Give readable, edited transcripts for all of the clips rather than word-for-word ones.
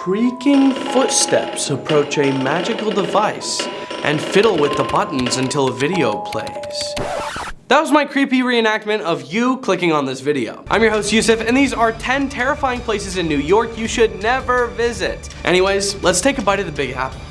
creaking footsteps approach a magical device and fiddle with the buttons until a video plays. That was my creepy reenactment of you clicking on this video. I'm your host Yusuf, and these are 10 terrifying places in New York you should never visit. Anyways, let's take a bite of the Big Apple.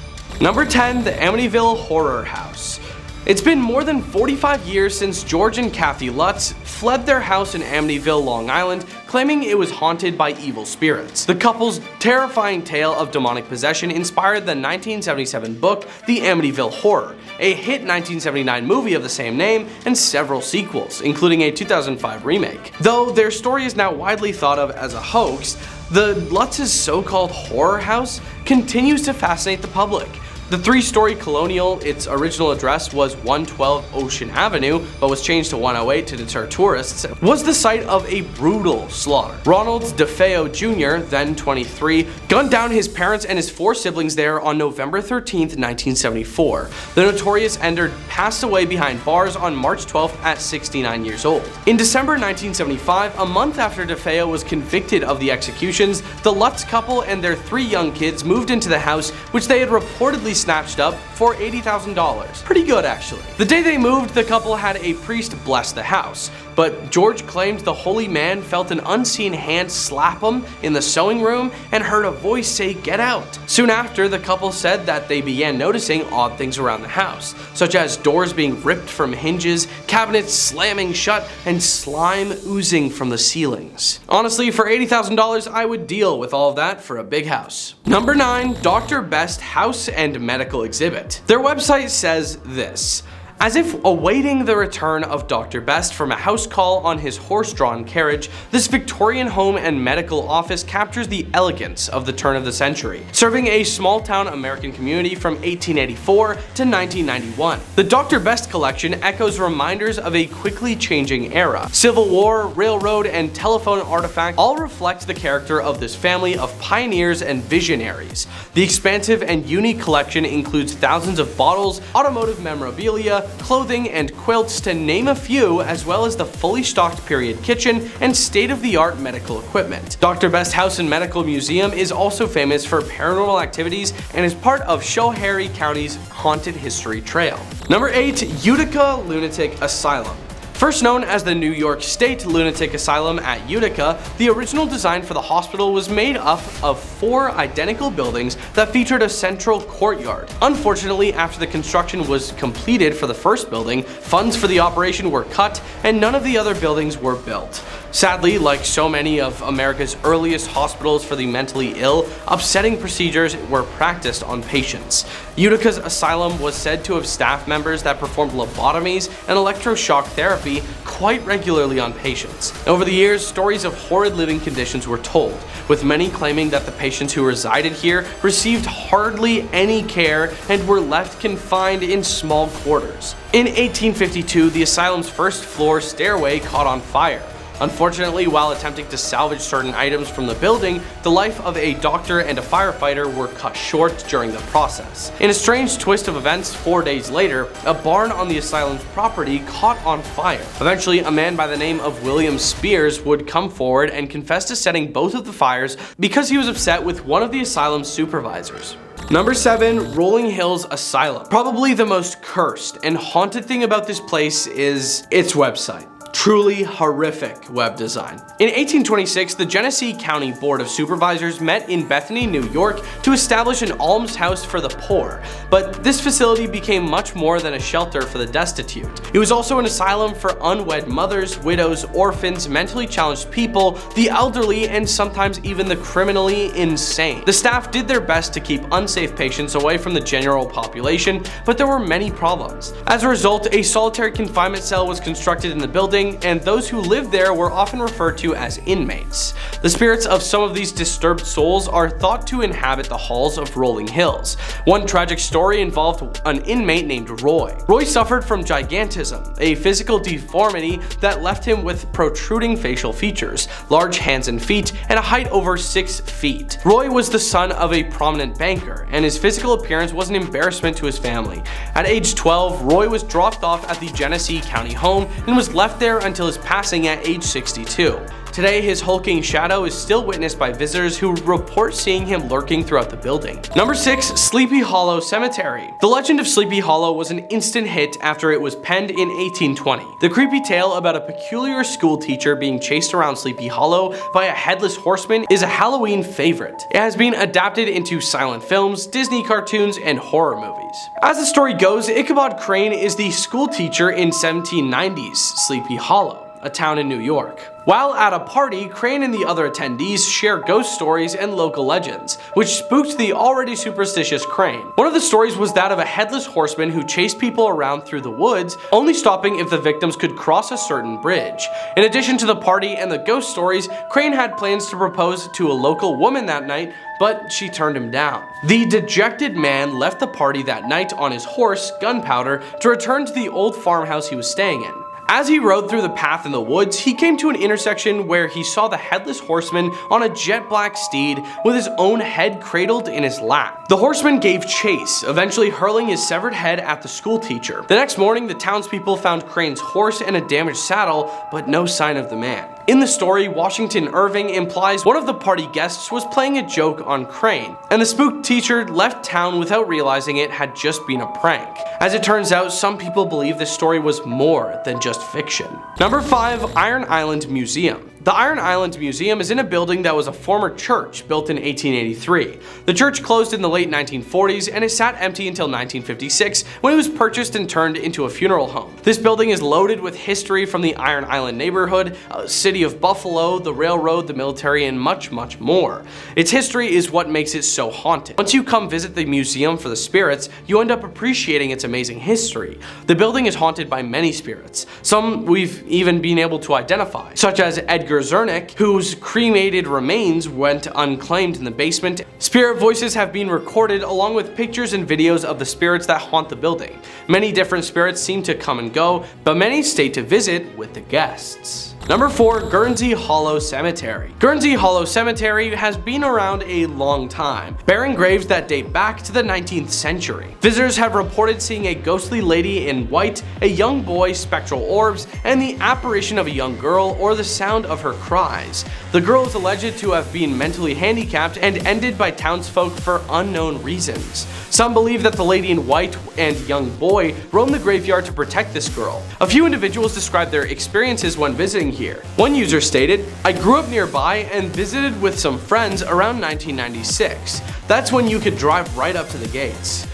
Number 10, the Amityville Horror House. It's been more than 45 years since George and Kathy Lutz fled their house in Amityville, Long Island, claiming it was haunted by evil spirits. The couple's terrifying tale of demonic possession inspired the 1977 book, The Amityville Horror, a hit 1979 movie of the same name, and several sequels, including a 2005 remake. Though their story is now widely thought of as a hoax, the Lutz's so-called horror house continues to fascinate the public. The three-story colonial, its original address was 112 Ocean Avenue, but was changed to 108 to deter tourists, was the site of a brutal slaughter. Ronald DeFeo Jr., then 23, gunned down his parents and his 4 siblings there on November 13th, 1974. The notorious Ender passed away behind bars on March 12th at 69 years old. In December 1975, a month after DeFeo was convicted of the executions, the Lutz couple and their 3 young kids moved into the house, which they had reportedly snatched up for $80,000. Pretty good, actually. The day they moved, the couple had a priest bless the house, but George claimed the holy man felt an unseen hand slap him in the sewing room and heard a voice say, "Get out." Soon after, the couple said that they began noticing odd things around the house, such as doors being ripped from hinges, cabinets slamming shut, and slime oozing from the ceilings. Honestly, for $80,000, I would deal with all of that for a big house. Number 9, Dr. Best House and Medical Exhibit. Their website says this: as if awaiting the return of Dr. Best from a house call on his horse-drawn carriage, this Victorian home and medical office captures the elegance of the turn of the century, serving a small-town American community from 1884 to 1991. The Dr. Best collection echoes reminders of a quickly changing era. Civil War, railroad, and telephone artifacts all reflect the character of this family of pioneers and visionaries. The expansive and unique collection includes thousands of bottles, automotive memorabilia, clothing, and quilts, to name a few, as well as the fully stocked period kitchen and state-of-the-art medical equipment. Dr. Best House and Medical Museum is also famous for paranormal activities and is part of Schoharie County's Haunted History Trail. Number 8, Utica Lunatic Asylum. First known as the New York State Lunatic Asylum at Utica, the original design for the hospital was made up of 4 identical buildings that featured a central courtyard. Unfortunately, after the construction was completed for the first building, funds for the operation were cut and none of the other buildings were built. Sadly, like so many of America's earliest hospitals for the mentally ill, upsetting procedures were practiced on patients. Utica's asylum was said to have staff members that performed lobotomies and electroshock therapy quite regularly on patients. Over the years, stories of horrid living conditions were told, with many claiming that the patients who resided here received hardly any care and were left confined in small quarters. In 1852, the asylum's first floor stairway caught on fire. Unfortunately, while attempting to salvage certain items from the building, the life of a doctor and a firefighter were cut short during the process. In a strange twist of events, 4 days later, a barn on the asylum's property caught on fire. Eventually, a man by the name of William Spears would come forward and confess to setting both of the fires because he was upset with one of the asylum's supervisors. Number 7, Rolling Hills Asylum. Probably the most cursed and haunted thing about this place is its website. Truly horrific web design. In 1826, the Genesee County Board of Supervisors met in Bethany, New York to establish an almshouse for the poor, but this facility became much more than a shelter for the destitute. It was also an asylum for unwed mothers, widows, orphans, mentally challenged people, the elderly, and sometimes even the criminally insane. The staff did their best to keep unsafe patients away from the general population, but there were many problems. As a result, a solitary confinement cell was constructed in the building, and those who lived there were often referred to as inmates. The spirits of some of these disturbed souls are thought to inhabit the halls of Rolling Hills. One tragic story involved an inmate named Roy. Roy suffered from gigantism, a physical deformity that left him with protruding facial features, large hands and feet, and a height over 6 feet. Roy was the son of a prominent banker, and his physical appearance was an embarrassment to his family. At age 12, Roy was dropped off at the Genesee County home and was left there until his passing at age 62. Today, his hulking shadow is still witnessed by visitors who report seeing him lurking throughout the building. Number 6. Sleepy Hollow Cemetery. The legend of Sleepy Hollow was an instant hit after it was penned in 1820. The creepy tale about a peculiar school teacher being chased around Sleepy Hollow by a headless horseman is a Halloween favorite. It has been adapted into silent films, Disney cartoons, and horror movies. As the story goes, Ichabod Crane is the school teacher in 1790's Sleepy Hollow, a town in New York. While at a party, Crane and the other attendees share ghost stories and local legends, which spooked the already superstitious Crane. One of the stories was that of a headless horseman who chased people around through the woods, only stopping if the victims could cross a certain bridge. In addition to the party and the ghost stories, Crane had plans to propose to a local woman that night, but she turned him down. The dejected man left the party that night on his horse, Gunpowder, to return to the old farmhouse he was staying in. As he rode through the path in the woods, he came to an intersection where he saw the headless horseman on a jet black steed with his own head cradled in his lap. The horseman gave chase, eventually hurling his severed head at the school teacher. The next morning, the townspeople found Crane's horse and a damaged saddle, but no sign of the man. In the story, Washington Irving implies one of the party guests was playing a joke on Crane, and the spooked teacher left town without realizing it had just been a prank. As it turns out, some people believe this story was more than just fiction. Number 5. Iron Island Museum. The Iron Island Museum is in a building that was a former church built in 1883. The church closed in the late 1940s and it sat empty until 1956 when it was purchased and turned into a funeral home. This building is loaded with history from the Iron Island neighborhood, city of Buffalo, the railroad, the military, and much, much more. Its history is what makes it so haunted. Once you come visit the museum for the spirits, you end up appreciating its amazing history. The building is haunted by many spirits, some we've even been able to identify, such as Edgar Zernick, whose cremated remains went unclaimed in the basement. Spirit voices have been recorded along with pictures and videos of the spirits that haunt the building. Many different spirits seem to come and go, but many stay to visit with the guests. Number 4. Guernsey Hollow Cemetery. Guernsey Hollow Cemetery has been around a long time, bearing graves that date back to the 19th century. Visitors have reported seeing a ghostly lady in white, a young boy, spectral orbs, and the apparition of a young girl or the sound of her cries. The girl is alleged to have been mentally handicapped and ended by townsfolk for unknown reasons. Some believe that the lady in white and young boy roamed the graveyard to protect this girl. A few individuals described their experiences when visiting here. One user stated, "I grew up nearby and visited with some friends around 1996. That's when you could drive right up to the gates.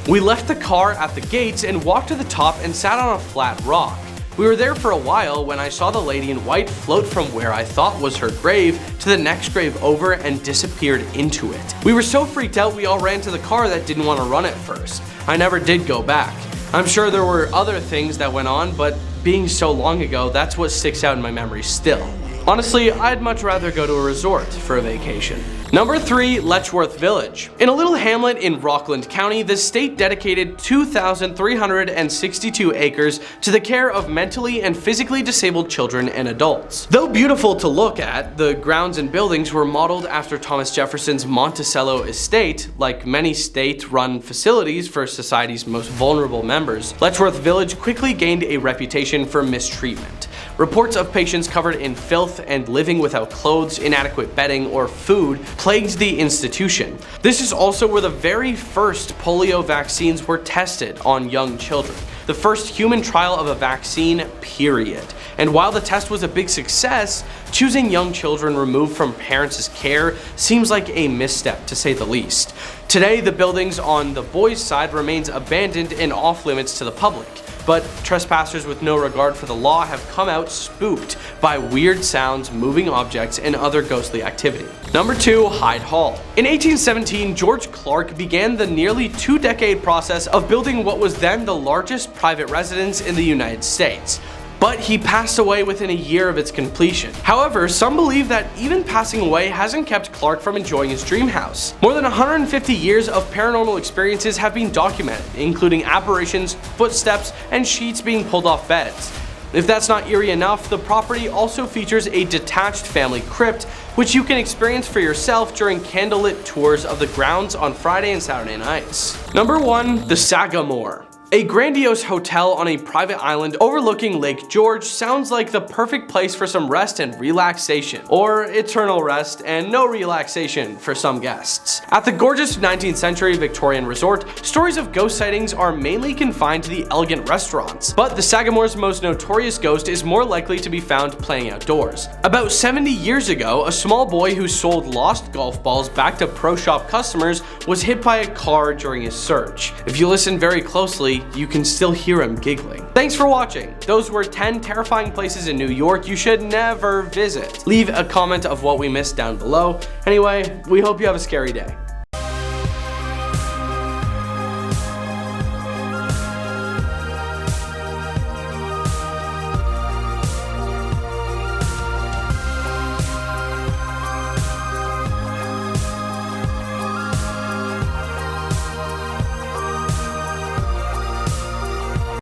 We left the car at the gates and walked to the top and sat on a flat rock. We were there for a while when I saw the lady in white float from where I thought was her grave to the next grave over and disappeared into it. We were so freaked out we all ran to the car that didn't want to run at first. I never did go back. I'm sure there were other things that went on, but being so long ago, that's what sticks out in my memory still. Honestly, I'd much rather go to a resort for a vacation." Number 3. Letchworth Village. In a little hamlet in Rockland County, the state dedicated 2,362 acres to the care of mentally and physically disabled children and adults. Though beautiful to look at, the grounds and buildings were modeled after Thomas Jefferson's Monticello estate. Like many state-run facilities for society's most vulnerable members, Letchworth Village quickly gained a reputation for mistreatment. Reports of patients covered in filth and living without clothes, inadequate bedding, or food plagued the institution. This is also where the very first polio vaccines were tested on young children. The first human trial of a vaccine, period. And while the test was a big success, choosing young children removed from parents' care seems like a misstep, to say the least. Today, the buildings on the boys' side remains abandoned and off limits to the public. But trespassers with no regard for the law have come out spooked by weird sounds, moving objects, and other ghostly activity. Number 2. Hyde Hall. In 1817, George Clark began the nearly 2-decade process of building what was then the largest private residence in the United States. But he passed away within a year of its completion. However, some believe that even passing away hasn't kept Clark from enjoying his dream house. More than 150 years of paranormal experiences have been documented, including apparitions, footsteps, and sheets being pulled off beds. If that's not eerie enough, the property also features a detached family crypt, which you can experience for yourself during candlelit tours of the grounds on Friday and Saturday nights. Number 1. The Sagamore. A grandiose hotel on a private island overlooking Lake George sounds like the perfect place for some rest and relaxation, or eternal rest and no relaxation for some guests. At the gorgeous 19th century Victorian resort, stories of ghost sightings are mainly confined to the elegant restaurants, but the Sagamore's most notorious ghost is more likely to be found playing outdoors. About 70 years ago, a small boy who sold lost golf balls back to pro shop customers was hit by a car during his search. If you listen very closely, you can still hear him giggling. Thanks for watching. Those were 10 terrifying places in New York you should never visit. Leave a comment of what we missed down below. Anyway, we hope you have a scary day.